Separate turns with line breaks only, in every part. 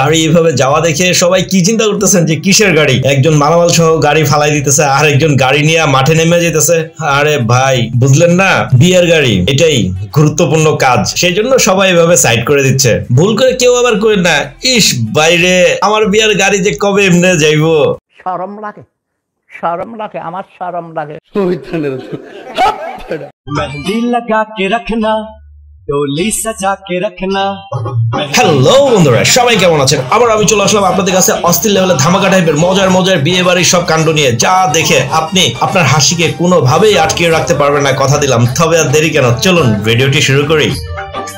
গাড়ি এভাবে যাওয়া দেখে সবাই কি চিন্তা করতেছেন যে কিসের গাড়ি? একজন মালামাল সহ গাড়ি ফালাই দিতেছে, আর একজন গাড়ি নিয়ে মাঠে নেমে যেতেছে। আরে ভাই, বুঝলেন না? বিয়ের গাড়ি এটাই গুরুত্বপূর্ণ কাজ, সেই জন্য সবাই এভাবে সাইড করে দিচ্ছে। ভুল করে কেউ আবার করে না, ইস বাইরে আমার বিয়ের গাড়ি যে কবে এমনি যাইবো।
শরম লাগে, শরম লাগে, আমার শরম লাগে।
मेहंदी लगा के रखना, डोली सजा के रखना।
হ্যালো বন্ধুরা, সবাই কেমন আছেন? আবার আমি চলে আসলাম আপনাদের কাছে অস্থির লেভেলে ধামাকা টাইপের মজার বিয়ে বাড়ির সব কাণ্ড নিয়ে, যা দেখে আপনি আপনার হাসিকে কোনোভাবেই আটকে রাখতে পারবেন না, কথা দিলাম। তবে আর দেরি কেন, চলুন ভিডিওটি শুরু করি।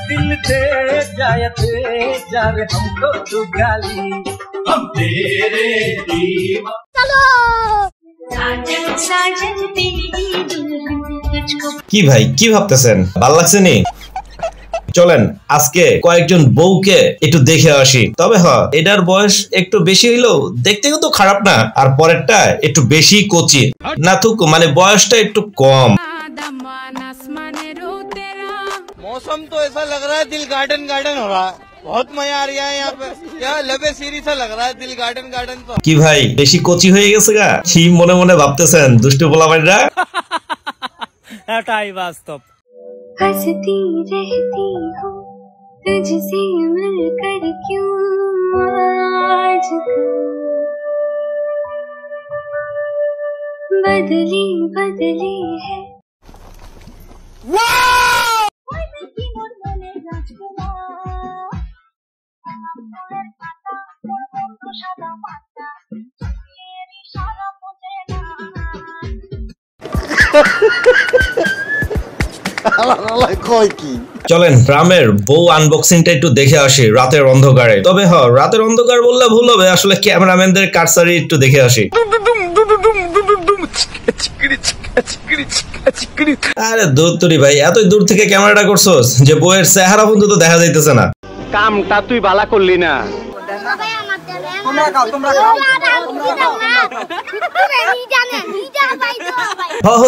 दिल दे जा रे हमको तू गाली, हम तेरे दीवाने। चलो साजन तेरी दुल्हन तुझको।
কি ভাই, কি ভাবতেছেন? ভাল লাগছে নি? চলেন আজকে কয়েকজন বউকে একটু দেখে আসি। তবে এটার বয়স একটু বেশি হইলেও দেখতে কিন্তু খারাপ না, আর পরেরটা একটু বেশি কচি না, থুক মানে বয়সটা একটু কম।
मौसम तो ऐसा लग रहा है दिल गार्डन गार्डन हो रहा है, बहुत मजा आ रहा है यहाँ पे, क्या लबे सीरी सा लग रहा है दिल गार्डन गार्डन। तो
কি ভাই, বেশি কচি হয়ে গেছে গা? কি মনে মনে ভাবতেছেন দুষ্টু পোলাপাইরা?
এটাই বাস্তব।
हंसती रहती हूँ तुझसे मिलकर क्यों आजकल बदली बदली है।
চলেন গ্রামের বউ আনবক্সিংটা একটু দেখে আসি রাতের অন্ধকারে। তবে রাতের অন্ধকার বললে ভুল হবে, আসলে ক্যামেরাম্যানদের কারসারি একটু দেখে আসি। আরে দূর তুরি ভাই, এতই দূর থেকে ক্যামেরাটা করছস যে বউয়ের চেহারা পর্যন্ত দেখা যাইতেছে না।
কামটা তুই বালা করলি না।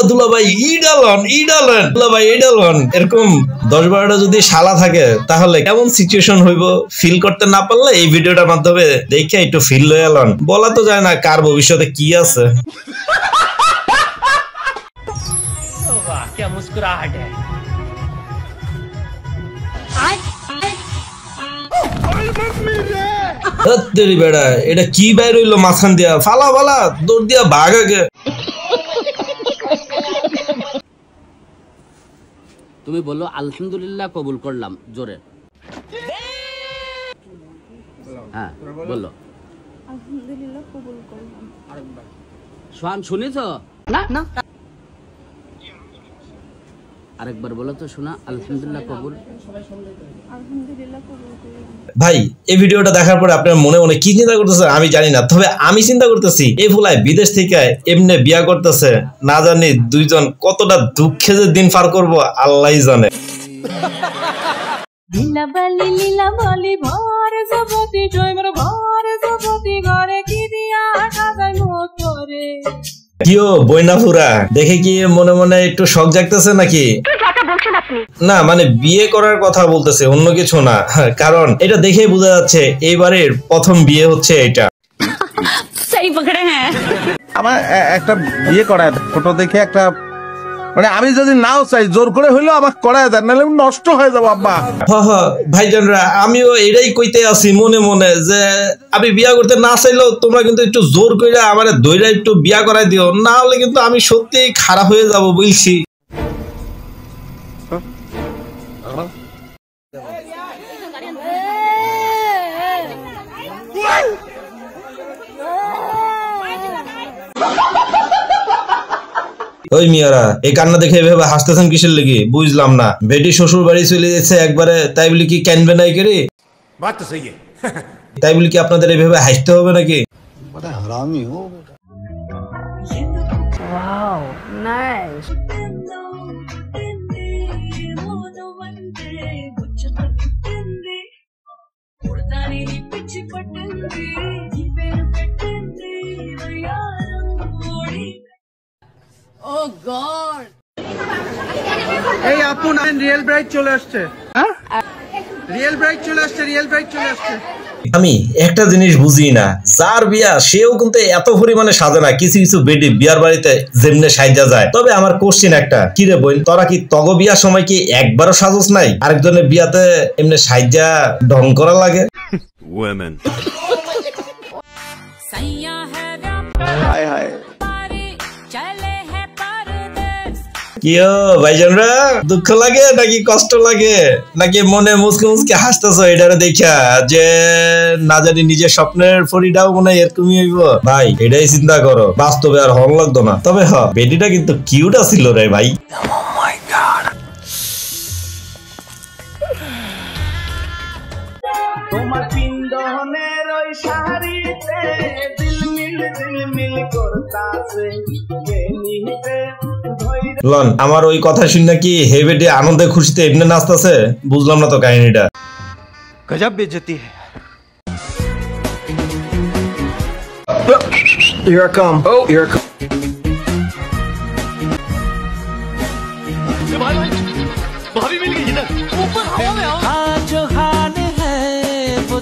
দুলা ভাই ইডালন এরকম 10-12টা যদি শালা থাকে তাহলে কেমন সিচুয়েশন হইব ফিল করতে না পারলে এই ভিডিওটার মাধ্যমে দেখে একটু ফিল লয়ে এলন। বলা তো যায় না কার ভবিষ্যতে কি আছে।
क्या मुस्कुराहट है।
বেড়া, এটা কি বাইর হইলো মাঝখান দিয়া? ফালা ফালা দৌড় দিয়া ভাগ আগে।
তুমি বলো আলহামদুলিল্লাহ কবুল করলাম জোরে। হ্যাঁ বলো
আলহামদুলিল্লাহ কবুল করলাম।
সোহান শুনেছো না? না আরেকবার বলো তো শোনা, আলহামদুলিল্লাহ কবুল।
আলহামদুলিল্লাহ কবুল করলাম।
ভাই এই ভিডিওটা দেখার পরে আপনার মনে মনে কি চিন্তা করতেছে আমি জানি না, তবে আমি চিন্তা করতেছি এই ফুলাই বিদেশ থেকে এমনি বিয়া করতেছে, না জানি দুইজন কতটা দুঃখে যে দিন পার করবো আল্লাহই জানে।
লীলা বলি ভর জগতি জয়মর ভর জগতি ঘরে কি দিয়া সাজাই মোতরে।
কিও বইনাফুরা, দেখে কি মনে মনে একটু শখ জাগতেছে নাকি? না মানে বিয়ে করার কথা বলতেছে, অন্য কিছু না। কারণ এটা দেখেই বোঝা যাচ্ছে এইবারের প্রথম বিয়ে হচ্ছে এটা।
সেই পকড়ে হ্যাঁ,
আমার একটা বিয়ে করায় ফটো দেখে একটা মানে আমি যদি নাও চাই জোর করে হইলেও আমাকে করায় দেন, নাহলে নষ্ট হয়ে যাবো আব্বা।
ভাইজানরা, আমিও এটাই কইতে আছি মনে মনে যে আমি বিয়া করতে না চাইলেও তোমরা কিন্তু একটু জোর করে আমার দইরা একটু বিয়া করাই দিও, না হলে কিন্তু আমি সত্যি খারাপ হয়ে যাব বলছি। ওই মিয়ারা, এই কান্না দেখে এভাবে হাসতেছেন কিসের লেগে বুঝলাম না। বেটি শ্বশুর বাড়ি চলে যাচ্ছে একবারে, তাই বলি কি ক্যানবে নাই করে? তাই বলি কি আপনাদের এভাবে হাসতে হবে নাকি?
Wow nice. Oh God!
এই আপু না রিয়েল ব্রাইট চলে আসছে, রিয়েল ব্রাইট চলে আসছে, রিয়েল ব্রাইট চলে আসছে।
আমি একটা জিনিস বুঝি না, যার বিয়া সেও কিন্তু এত পরিমাণে সাজে না। কিছু কিছু বেডি বিয়ার বাড়িতে যেমনে সাজা যায়। তবে আমার কোশ্চেন একটা, কি রে বোন, তোরা কি তগ বিয়ার সময় কি একবারও সাজস নাই? আরেকজনের বিয়াতে এমনি সাজা ঢং করা লাগে?
হায় হায়
কিও ভাইজানরা, দুঃখ লাগে নাকি কষ্ট লাগে নাকি মনে মুসকে মুসকে হাসতেছ এটারে দেখা যে না জানি নিজের স্বপ্নের ফরিটাও মনে হয় এরকমই হইব? ভাই এটাই চিন্তা করো, বাস্তবে আর হল লাগতো না। তবে হ, বেটিটা কিন্তু কিউট আছিল রে ভাই।
তোমার পিন্দনের ওই শাড়িতে দিলমিল করতাছে গেনিতে
লন, আমার ওই কথা শুনে কি হে বেটি আনন্দে খুশিতে এমনি নাচতেছে? বুঝলাম না তো কাহিনীটা।
গজব বেজতি है।
Here I come. Oh, here I come.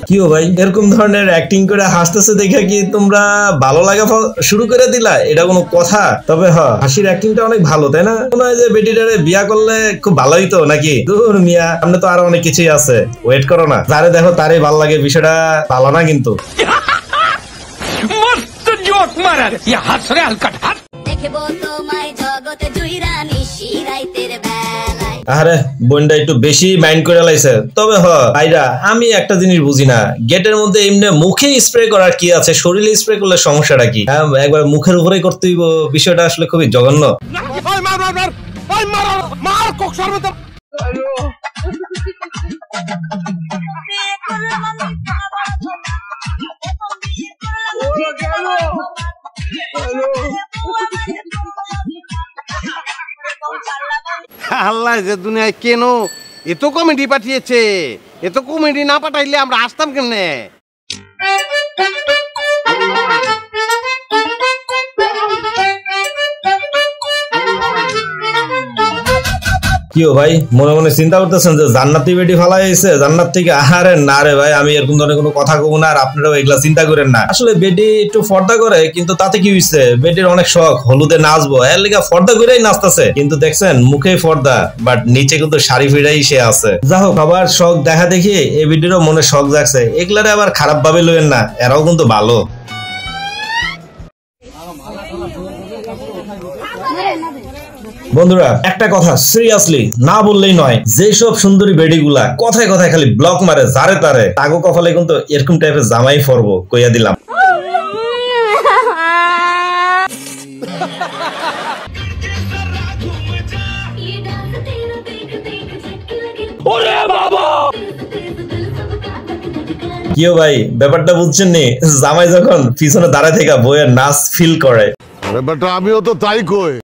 কিও ভাই, এরকম ধরনের অ্যাক্টিং করে হাসতেছে দেখে কি তোমরা ভালো লাগা শুরু করে দিলা? এটা কোনো কথা? তবে হ্যাঁ, হাসির অ্যাক্টিংটা অনেক ভালো, তাই না? মনে হয় যে বেটিটারে বিয়া করলে খুব ভালোই তো নাকি? দূর মিয়া, সামনে তো আরো অনেক কিছুই আছে, ওয়েট করো না। যারে দেখো তারই ভালো লাগে, বিষয়টা ভালো না কিন্তু।
मस्त जोक मारा ये हंस रे हलकट हाथ
দেখবো তোমায় জগতে জুইরা নিশি রাইতের বেলায়।
আরে বোনটা একটু বেশি মাইন্ড করে লাইছে। তবে হ ভাইরা, আমি একটা জিনিস বুঝি না, গেটের মধ্যে এমনি মুখে স্প্রে করার কি আছে? শরীরে স্প্রে করলে সমস্যাটা কি? একবার মুখের উপরেই করতে হইব, বিষয়টা আসলে খুবই জঘন্য।
আল্লাহ যে দুনিয়ায় কেন এত কমেডি পাঠিয়েছে, এত কমেডি না পাঠাইলে আমরা আসতাম কেমনে?
কিও ভাই, মনে মনে চিন্তা করতেছেন যে জান্নাতি বেটি ফালাই হয়েছে জান্নাত থেকে? আরে না রে ভাই, আমি এরকম ধরনের কোনো কথা কব না, আর আপনারাও এগুলা চিন্তা করেন না। আসলে বেটি একটু ফর্দা করে, কিন্তু তাতে কি হয়েছে? বেটির অনেক শখ হলুদে নাচবো, এর লিগা ফর্দা করেই নাচতেছে। কিন্তু দেখছেন মুখে ফর্দা, বাট নিচে কিন্তু শাড়ি ফিরাই সে আছে। যা হোক, আবার শখ দেখা দেখি এই বেটিরও মনে শখ জাগছে। এগুলারে আবার খারাপ ভাবে লইেন না, এরাও কিন্তু ভালো। বন্ধুরা, একটা কথা সিরিয়াসলি না বললেই নয়, যেসব সুন্দরী বেডিগুলা কথায় কথায় খালি ব্লক মারে যারে তারে, তাগো কপালে কিন্তু এরকম টাইপের জামাই পরবো, কইয়া দিলাম। কিও ভাই, ব্যাপারটা বুঝছেন নি? জামাই যখন পিছনে দাঁড়ায় থেকে বইয়ের নাচ ফিল করে,
ব্যাপারটা আমিও তো তাই কই।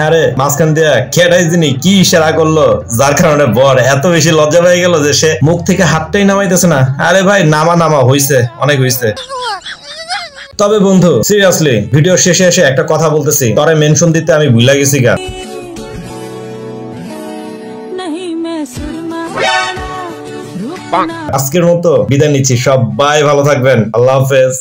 আরে মাঝখান দিয়া খেটাই দিনই কি ইশারা করলো, যার কারণে বর এত বেশি লজ্জা পেয়ে গেল যে সে মুখ থেকে হাতটাই নামাইতেছে না। আরে ভাই নামা হইছে, অনেক হইছে। তবে বন্ধু সিরিয়াসলি ভিডিও শেষে এসে একটা কথা বলতেছি, তোরে মেনশন দিতে আমি ভুলে গেছি গা। আজকের মতো বিদায় নিচ্ছি, সবাই ভালো থাকবেন, আল্লাহ হাফেজ।